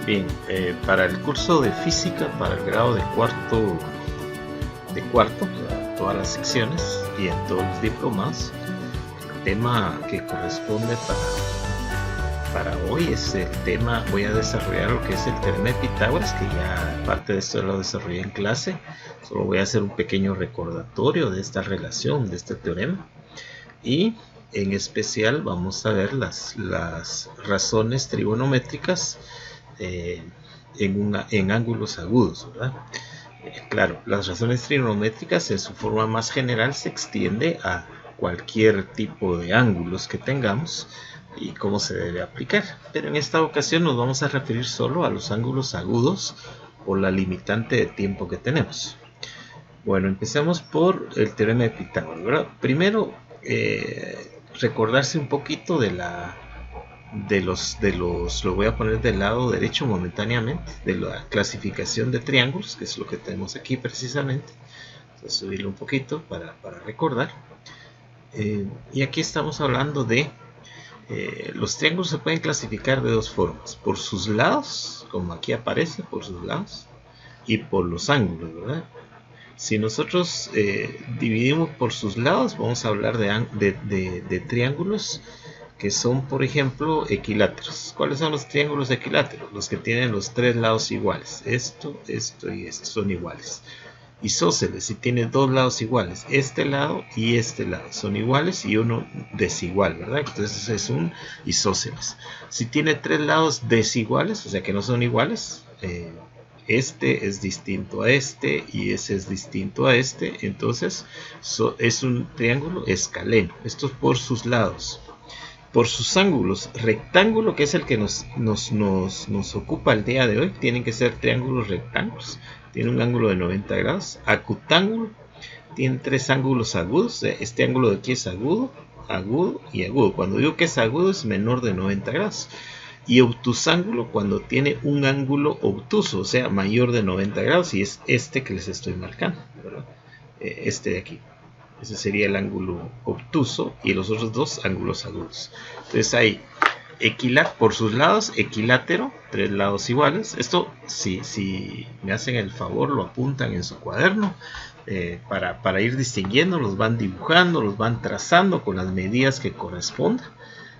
Bien, para el curso de física, para el grado de cuarto, todas las secciones y en todos los diplomados, el tema que corresponde para hoy es el tema, voy a desarrollar lo que es el teorema de Pitágoras, que ya parte de esto lo desarrollé en clase. Solo voy a hacer un pequeño recordatorio de esta relación, de este teorema, y en especial vamos a ver las razones trigonométricas en ángulos agudos, ¿verdad? Claro, las razones trigonométricas en su forma más general se extiende a cualquier tipo de ángulos que tengamos y cómo se debe aplicar, pero en esta ocasión nos vamos a referir solo a los ángulos agudos o la limitante de tiempo que tenemos. Bueno, empecemos por el teorema de Pitágoras, ¿verdad? Primero, recordarse un poquito de los, lo voy a poner del lado derecho momentáneamente, de la clasificación de triángulos, que es lo que tenemos aquí precisamente. Entonces, subirlo un poquito para recordar. Y aquí estamos hablando de los triángulos se pueden clasificar de dos formas: por sus lados, como aquí aparece, por sus lados, y por los ángulos, ¿verdad? Si nosotros dividimos por sus lados, vamos a hablar de triángulos que son, por ejemplo, equiláteros. ¿Cuáles son los triángulos equiláteros? Los que tienen los tres lados iguales. Esto, esto y esto son iguales. Isósceles, si tiene dos lados iguales, este lado y este lado son iguales y uno desigual, ¿verdad? Entonces es un isósceles. Si tiene tres lados desiguales, o sea que no son iguales, este es distinto a este y ese es distinto a este, entonces es un triángulo escaleno. Esto es por sus lados. Por sus ángulos, rectángulo, que es el que nos ocupa el día de hoy, tienen que ser triángulos rectángulos. Tiene un ángulo de 90 grados. Acutángulo tiene tres ángulos agudos. Este ángulo de aquí es agudo, agudo y agudo. Cuando digo que es agudo es menor de 90 grados. Y obtusángulo cuando tiene un ángulo obtuso, o sea, mayor de 90 grados, y es este que les estoy marcando, ¿verdad? Este de aquí. Ese sería el ángulo obtuso y los otros dos ángulos agudos. Entonces hay por sus lados, equilátero, tres lados iguales. Esto, si me hacen el favor, lo apuntan en su cuaderno para ir distinguiendo, los van dibujando, los van trazando con las medidas que correspondan.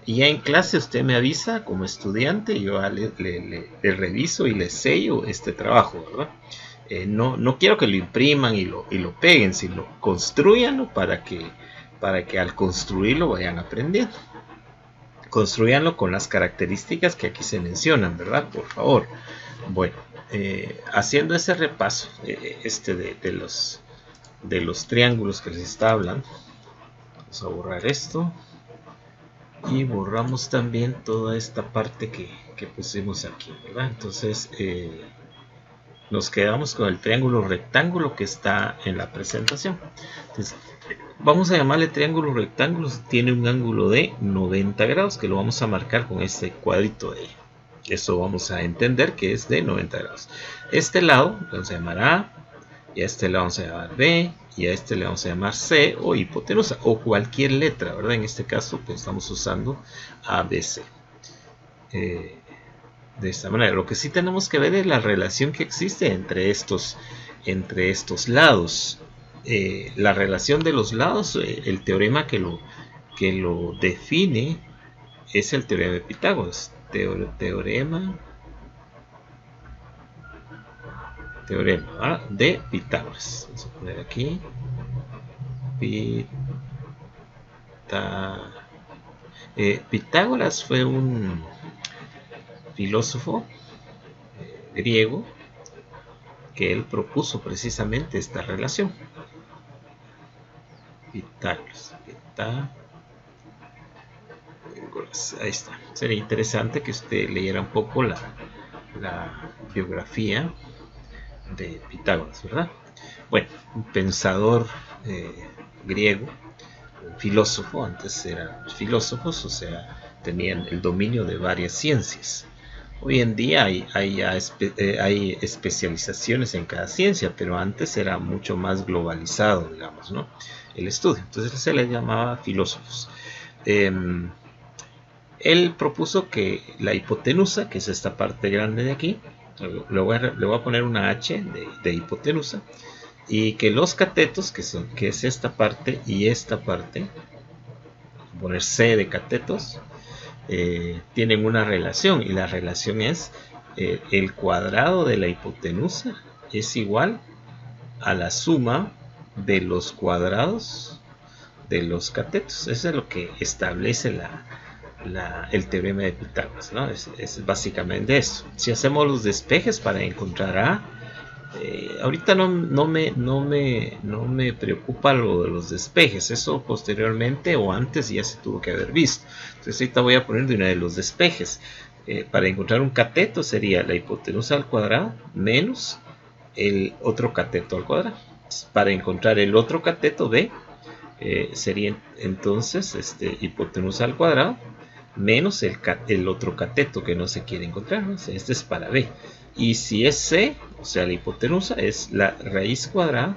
Y ya en clase usted me avisa como estudiante, yo le reviso y le sello este trabajo, ¿verdad? No quiero que lo impriman y lo peguen, sino construyanlo para que al construirlo vayan aprendiendo. Construyanlo con las características que aquí se mencionan, ¿verdad? Por favor. Bueno, haciendo ese repaso de los triángulos que les estaba hablando, vamos a borrar esto y borramos también toda esta parte que pusimos aquí, ¿verdad? Entonces nos quedamos con el triángulo rectángulo que está en la presentación. Entonces, vamos a llamarle triángulo rectángulo. Tiene un ángulo de 90 grados que lo vamos a marcar con este cuadrito de ahí. Eso vamos a entender que es de 90 grados. Este lado lo vamos a llamar A, y a este le vamos a llamar B, y a este le vamos a llamar C o hipotenusa, o cualquier letra, ¿verdad? En este caso pues estamos usando ABC. De esta manera, lo que sí tenemos que ver es la relación que existe entre estos lados. La relación de los lados, el teorema que lo define es el teorema de Pitágoras. Teorema de Pitágoras. Vamos a poner aquí Pitágoras fue un filósofo griego que él propuso precisamente esta relación. Pitágoras. Ahí está. Sería interesante que usted leyera un poco la biografía de Pitágoras, ¿verdad? Bueno, un pensador griego, un filósofo. Antes eran filósofos, o sea, tenían el dominio de varias ciencias. Hoy en día hay especializaciones en cada ciencia, pero antes era mucho más globalizado, digamos, ¿no? El estudio. Entonces se les llamaba filósofos. él propuso que la hipotenusa, que es esta parte grande de aquí, le voy a poner una H de hipotenusa, y que los catetos, que es esta parte y esta parte, voy a poner C de catetos, tienen una relación, y la relación es el cuadrado de la hipotenusa es igual a la suma de los cuadrados de los catetos. Eso es lo que establece el teorema de Pitágoras, ¿no? Es básicamente eso. Si hacemos los despejes para encontrar A, ahorita no me preocupa lo de los despejes, eso posteriormente o antes ya se tuvo que haber visto. Entonces ahorita voy a poner de una de los despejes. Para encontrar un cateto sería la hipotenusa al cuadrado menos el otro cateto al cuadrado. Para encontrar el otro cateto B, sería entonces hipotenusa al cuadrado menos el otro cateto que no se quiere encontrar, ¿no? Este es para B. Y si es C, o sea la hipotenusa es la raíz cuadrada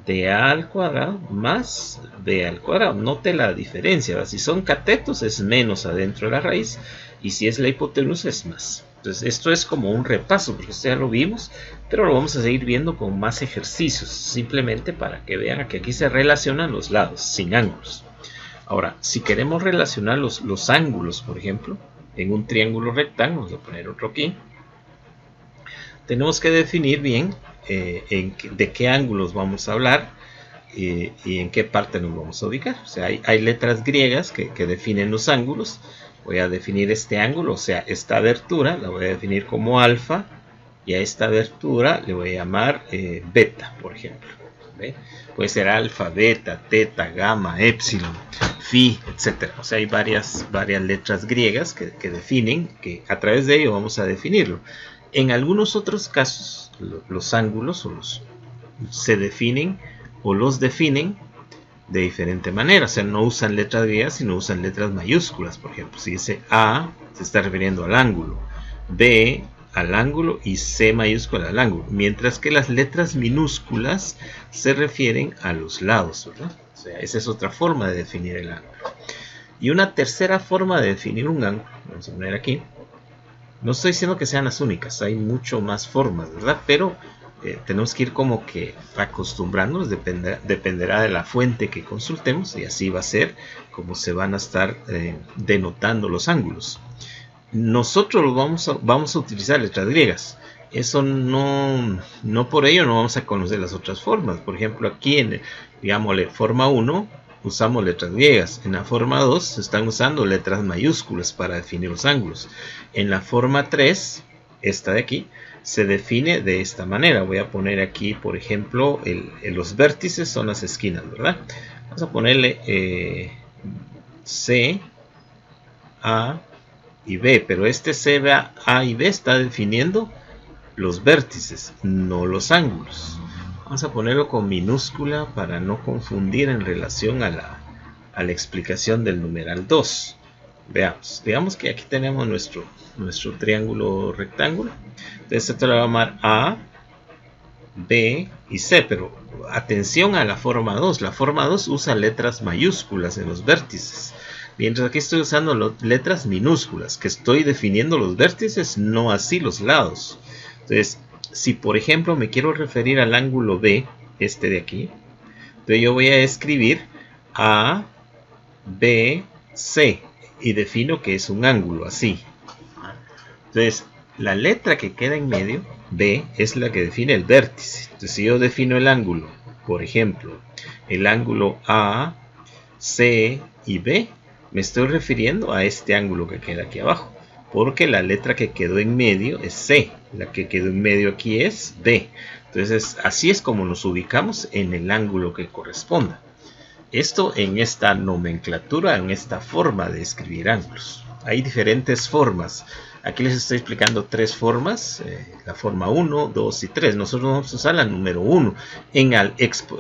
de A al cuadrado más B al cuadrado. Note la diferencia, ¿verdad? Si son catetos es menos adentro de la raíz, y si es la hipotenusa es más. Entonces esto es como un repaso, porque esto ya lo vimos, pero lo vamos a seguir viendo con más ejercicios, simplemente para que vean que aquí se relacionan los lados sin ángulos. Ahora, si queremos relacionar los ángulos, por ejemplo, en un triángulo rectángulo, vamos a poner otro aquí, tenemos que definir bien de qué ángulos vamos a hablar y en qué parte nos vamos a ubicar. O sea, hay letras griegas que definen los ángulos. Voy a definir este ángulo, o sea, esta abertura la voy a definir como alfa, y a esta abertura le voy a llamar beta, por ejemplo. ¿Ve? Puede ser alfa, beta, teta, gamma, epsilon, phi, etc. O sea, hay varias letras griegas que definen, que a través de ello vamos a definirlo. En algunos otros casos, los ángulos se definen o los definen de diferente manera. O sea, no usan letras griegas, sino usan letras mayúsculas. Por ejemplo, si dice A, se está refiriendo al ángulo, B al ángulo y C mayúscula al ángulo. Mientras que las letras minúsculas se refieren a los lados, ¿verdad? O sea, esa es otra forma de definir el ángulo. Y una tercera forma de definir un ángulo, vamos a poner aquí. No estoy diciendo que sean las únicas, hay mucho más formas, ¿verdad? Pero tenemos que ir como que acostumbrándonos, dependerá de la fuente que consultemos, y así va a ser como se van a estar denotando los ángulos. Nosotros vamos a utilizar letras griegas. Eso no por ello no vamos a conocer las otras formas. Por ejemplo, aquí en, digámosle, forma 1 usamos letras griegas. En la forma 2 se están usando letras mayúsculas para definir los ángulos. En la forma 3, esta de aquí, se define de esta manera. Voy a poner aquí, por ejemplo, los vértices son las esquinas, ¿verdad? Vamos a ponerle C, A y B, pero este C, A y B está definiendo los vértices, no los ángulos. Vamos a ponerlo con minúscula para no confundir en relación a la explicación del numeral 2. Veamos, digamos que aquí tenemos nuestro triángulo rectángulo. Entonces esto lo voy a llamar A, B y C, pero atención a la forma 2. La forma 2 usa letras mayúsculas en los vértices, mientras aquí estoy usando letras minúsculas, que estoy definiendo los vértices, no así los lados. Entonces, si por ejemplo me quiero referir al ángulo B, este de aquí, entonces yo voy a escribir A, B, C, y defino que es un ángulo, así. Entonces, la letra que queda en medio, B, es la que define el vértice. Entonces, si yo defino el ángulo, por ejemplo, el ángulo A, C y B, me estoy refiriendo a este ángulo que queda aquí abajo, porque la letra que quedó en medio es C, la que quedó en medio aquí es B. Entonces, así es como nos ubicamos en el ángulo que corresponda. Esto en esta nomenclatura, en esta forma de escribir ángulos. Hay diferentes formas. Aquí les estoy explicando tres formas, la forma 1, 2 y 3. Nosotros vamos a usar la número 1.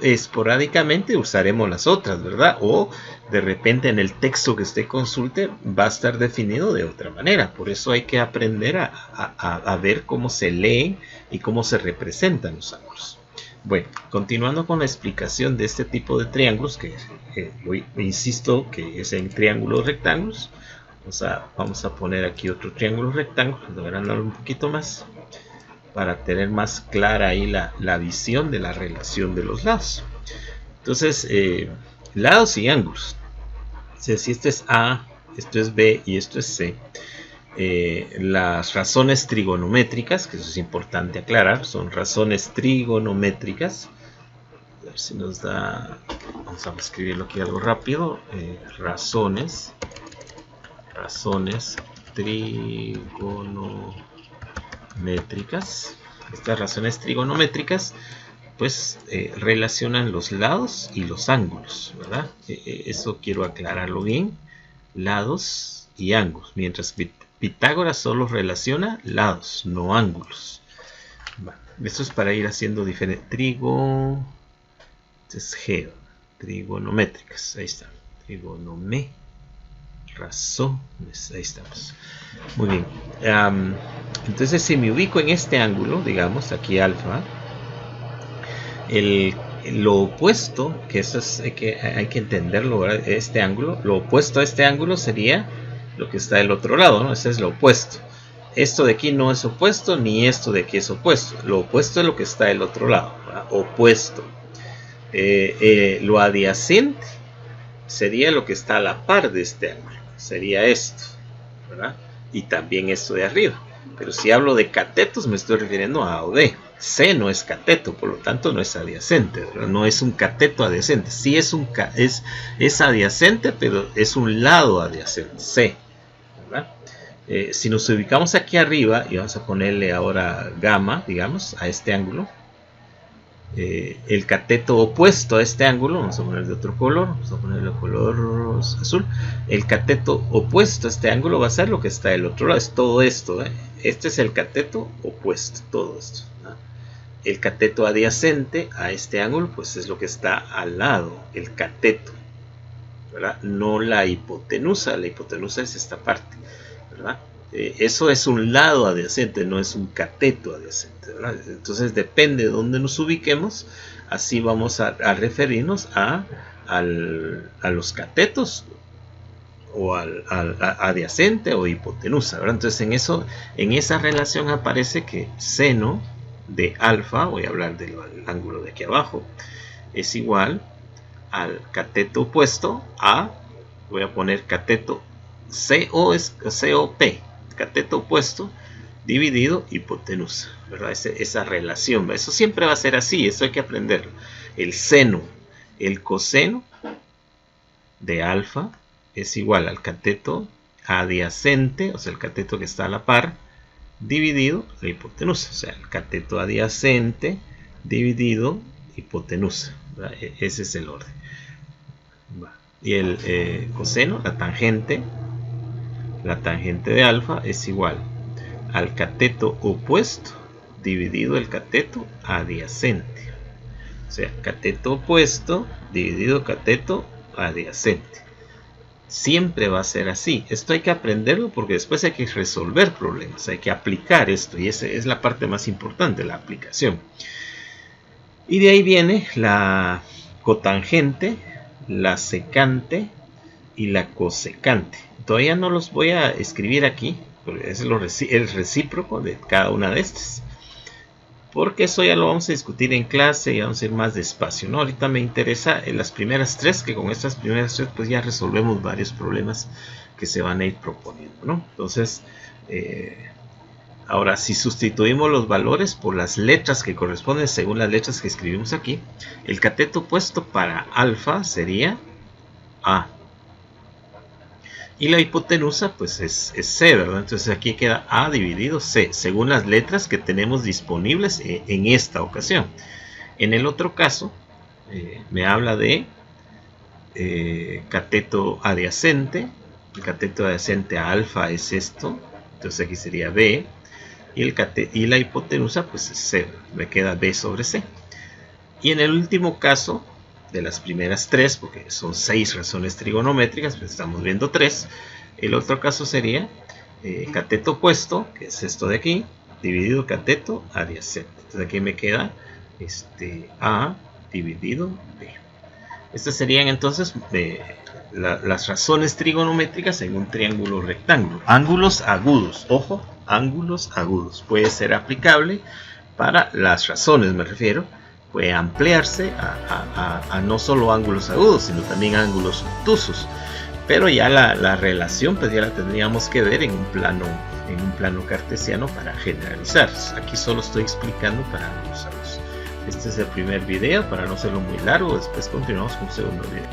Esporádicamente usaremos las otras, ¿verdad? O de repente en el texto que usted consulte va a estar definido de otra manera. Por eso hay que aprender a ver cómo se leen y cómo se representan los ángulos. Bueno, continuando con la explicación de este tipo de triángulos, que insisto que es en triángulos rectángulos, Vamos a poner aquí otro triángulo rectángulo, agrandarlo un poquito más para tener más clara ahí la visión de la relación de los lados. Entonces, lados y ángulos. O sea, si este es A, esto es B y esto es C, las razones trigonométricas, que eso es importante aclarar, son razones trigonométricas. A ver si nos da, vamos a escribirlo aquí algo rápido, razones trigonométricas. Estas razones trigonométricas pues relacionan los lados y los ángulos, ¿verdad? Eso quiero aclararlo bien, lados y ángulos, mientras Pitágoras solo relaciona lados, no ángulos. Bueno, esto es para ir haciendo diferente trigonométricas, ahí está, razones, ahí estamos. Muy bien. Entonces, si me ubico en este ángulo, digamos, aquí alfa, lo opuesto, que eso es, hay que entenderlo, ¿verdad? Este ángulo, lo opuesto a este ángulo sería lo que está del otro lado, ¿no? Ese es lo opuesto. Esto de aquí no es opuesto, ni esto de aquí es opuesto. Lo opuesto es lo que está del otro lado, ¿verdad? Opuesto. Lo adyacente sería lo que está a la par de este ángulo. Sería esto, ¿verdad? Y también esto de arriba. Pero si hablo de catetos me estoy refiriendo a A o D. C no es cateto, por lo tanto no es adyacente, ¿verdad? No es un cateto adyacente. Sí es adyacente, pero es un lado adyacente, C, ¿verdad? Si nos ubicamos aquí arriba y vamos a ponerle ahora gamma, digamos, a este ángulo, el cateto opuesto a este ángulo, vamos a poner de otro color, vamos a ponerle color azul, el cateto opuesto a este ángulo va a ser lo que está del otro lado, es todo esto, este es el cateto opuesto, todo esto, ¿no? El cateto adyacente a este ángulo pues es lo que está al lado, el cateto, ¿verdad? No la hipotenusa es esta parte, ¿verdad? Eso es un lado adyacente, no es un cateto adyacente, ¿verdad? Entonces depende de dónde nos ubiquemos, así vamos a referirnos a los catetos o al adyacente o hipotenusa, ¿verdad? Entonces en esa relación aparece que seno de alfa, voy a hablar del ángulo de aquí abajo, es igual al cateto opuesto a, voy a poner cateto COP, cateto opuesto dividido hipotenusa, ¿verdad? Esa relación, eso siempre va a ser así, eso hay que aprenderlo. El seno, el coseno de alfa es igual al cateto adyacente, o sea, el cateto que está a la par, dividido la hipotenusa, o sea, el cateto adyacente dividido hipotenusa, ¿verdad? Ese es el orden. Y el coseno, la tangente de alfa es igual al cateto opuesto dividido el cateto adyacente, o sea, cateto opuesto dividido cateto adyacente. Siempre va a ser así. Esto hay que aprenderlo porque después hay que resolver problemas, hay que aplicar esto, y esa es la parte más importante, la aplicación. Y de ahí viene la cotangente, la secante y la cosecante. Todavía no los voy a escribir aquí, porque es el recíproco de cada una de estas, porque eso ya lo vamos a discutir en clase y vamos a ir más despacio, ¿no? Ahorita me interesa en las primeras tres, que con estas primeras tres pues ya resolvemos varios problemas que se van a ir proponiendo, ¿no? Entonces, ahora si sustituimos los valores por las letras que corresponden según las letras que escribimos aquí, el cateto opuesto para alfa sería A. Y la hipotenusa pues es C, ¿verdad? Entonces aquí queda A dividido C, según las letras que tenemos disponibles en esta ocasión. En el otro caso, me habla de cateto adyacente. El cateto adyacente a alfa es esto, entonces aquí sería B. Y la hipotenusa pues es C, me queda B sobre C. Y en el último caso, de las primeras tres, porque son 6 razones trigonométricas, pues estamos viendo 3. El otro caso sería cateto opuesto, que es esto de aquí, dividido cateto adyacente. Entonces aquí me queda A dividido B. Estas serían entonces las razones trigonométricas en un triángulo rectángulo. Ángulos agudos, ojo, ángulos agudos. Puede ser aplicable para las razones, me refiero. Puede ampliarse a no solo ángulos agudos, sino también ángulos obtusos. Pero ya la relación pues ya la tendríamos que ver en un plano cartesiano para generalizar. Aquí solo estoy explicando para ángulos agudos. Este es el primer video, para no hacerlo muy largo. Después continuamos con un segundo video.